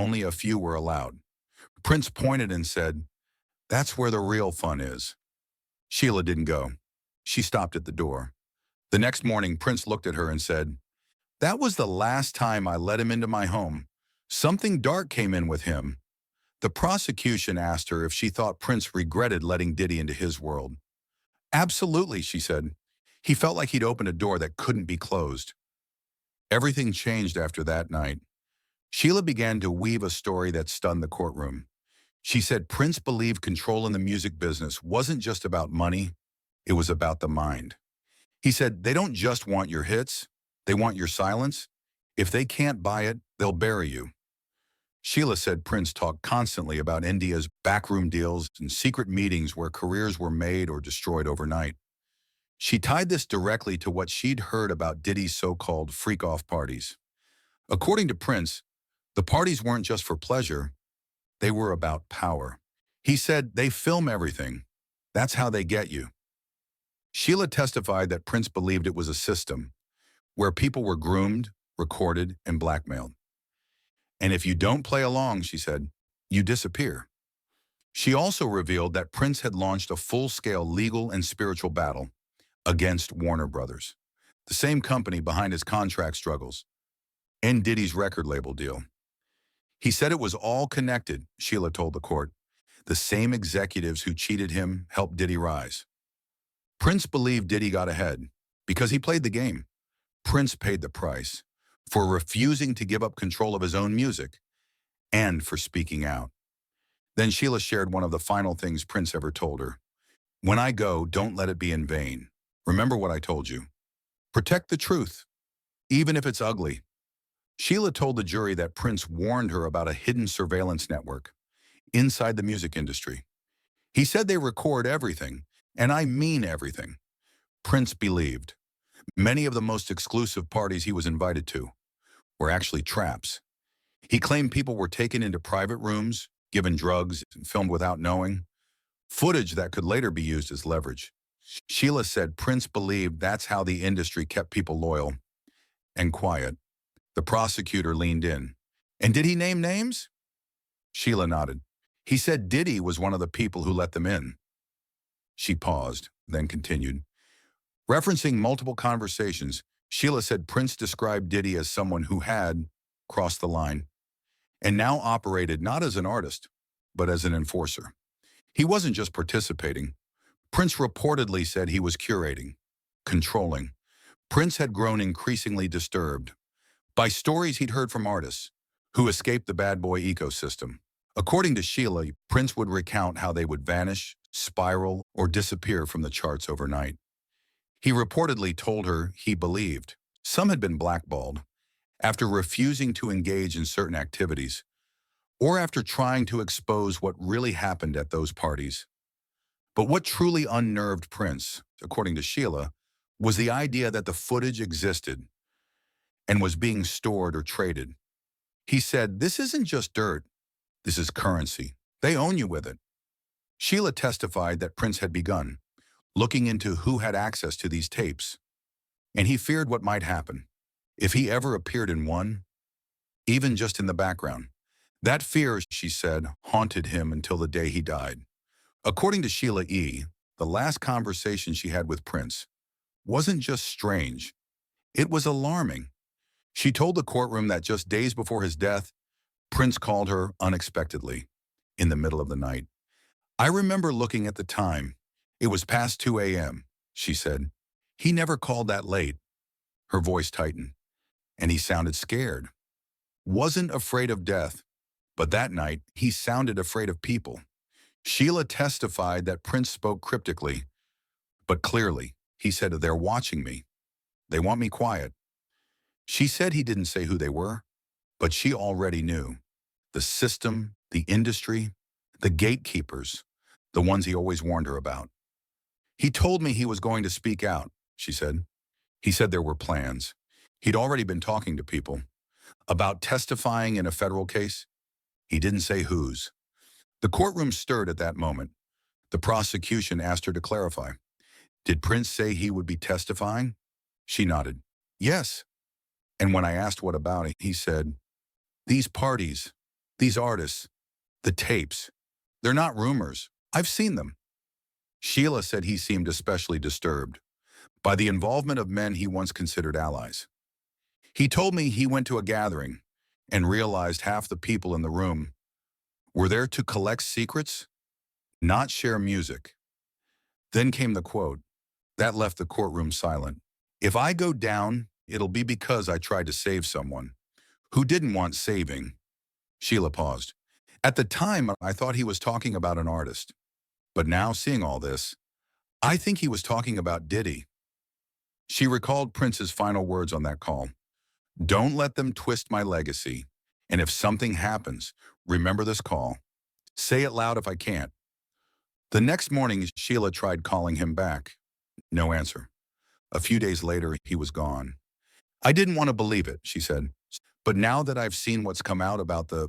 only a few were allowed. Prince pointed and said, "That's where the real fun is." Sheila didn't go. She stopped at the door. The next morning, Prince looked at her and said, "That was the last time I let him into my home. Something dark came in with him." The prosecution asked her if she thought Prince regretted letting Diddy into his world. "Absolutely," she said. "He felt like he'd opened a door that couldn't be closed." Everything changed after that night. Sheila began to weave a story that stunned the courtroom. She said Prince believed control in the music business wasn't just about money, it was about the mind. He said, "They don't just want your hits, they want your silence. If they can't buy it, they'll bury you." Sheila said Prince talked constantly about India's backroom deals and secret meetings where careers were made or destroyed overnight. She tied this directly to what she'd heard about Diddy's so-called freak-off parties. According to Prince, the parties weren't just for pleasure, they were about power. He said, "They film everything. That's how they get you." Sheila testified that Prince believed it was a system where people were groomed, recorded, and blackmailed. And if you don't play along, she said, you disappear. She also revealed that Prince had launched a full-scale legal and spiritual battle against Warner Brothers, the same company behind his contract struggles and Diddy's record label deal. He said it was all connected, Sheila told the court. The same executives who cheated him helped Diddy rise. Prince believed Diddy got ahead because he played the game. Prince paid the price for refusing to give up control of his own music and for speaking out. Then Sheila shared one of the final things Prince ever told her. When I go, don't let it be in vain. Remember what I told you. Protect the truth, even if it's ugly. Sheila told the jury that Prince warned her about a hidden surveillance network inside the music industry. He said they record everything, and I mean everything. Prince believed. Many of the most exclusive parties he was invited to were actually traps. He claimed people were taken into private rooms, given drugs, and filmed without knowing, footage that could later be used as leverage. Sheila said Prince believed that's how the industry kept people loyal and quiet. The prosecutor leaned in. And did he name names? Sheila nodded. He said Diddy was one of the people who let them in. She paused, then continued. Referencing multiple conversations, Sheila said Prince described Diddy as someone who had crossed the line and now operated not as an artist, but as an enforcer. He wasn't just participating. Prince reportedly said he was curating, controlling. Prince had grown increasingly disturbed by stories he'd heard from artists who escaped the bad boy ecosystem. According to Sheila, Prince would recount how they would vanish, spiral, or disappear from the charts overnight. He reportedly told her he believed some had been blackballed after refusing to engage in certain activities or after trying to expose what really happened at those parties. But what truly unnerved Prince, according to Sheila, was the idea that the footage existed and was being stored or traded. He said, this isn't just dirt, this is currency. They own you with it. Sheila testified that Prince had begun looking into who had access to these tapes, and he feared what might happen if he ever appeared in one, even just in the background. That fear, she said, haunted him until the day he died. According to Sheila E., the last conversation she had with Prince wasn't just strange, it was alarming. She told the courtroom that just days before his death, Prince called her unexpectedly in the middle of the night. I remember looking at the time. It was past 2 a.m., she said. He never called that late. Her voice tightened, and he sounded scared. Wasn't afraid of death, but that night he sounded afraid of people. Sheila testified that Prince spoke cryptically, but clearly. He said, they're watching me. They want me quiet. She said he didn't say who they were, but she already knew. The system, the industry, the gatekeepers, the ones he always warned her about. He told me he was going to speak out, she said. He said there were plans. He'd already been talking to people about testifying in a federal case. He didn't say whose. The courtroom stirred at that moment. The prosecution asked her to clarify. Did Prince say he would be testifying? She nodded. Yes. And when I asked what about it, he said, these parties, these artists, the tapes, they're not rumors. I've seen them. Sheila said he seemed especially disturbed by the involvement of men he once considered allies. He told me he went to a gathering and realized half the people in the room were there to collect secrets, not share music. Then came the quote. That left the courtroom silent. If I go down, it'll be because I tried to save someone who didn't want saving. Sheila paused. At the time, I thought he was talking about an artist. But now, seeing all this, I think he was talking about Diddy. She recalled Prince's final words on that call. Don't let them twist my legacy. And if something happens, remember this call. Say it loud if I can't. The next morning, Sheila tried calling him back. No answer. A few days later, he was gone. I didn't want to believe it, she said. But now that I've seen what's come out about the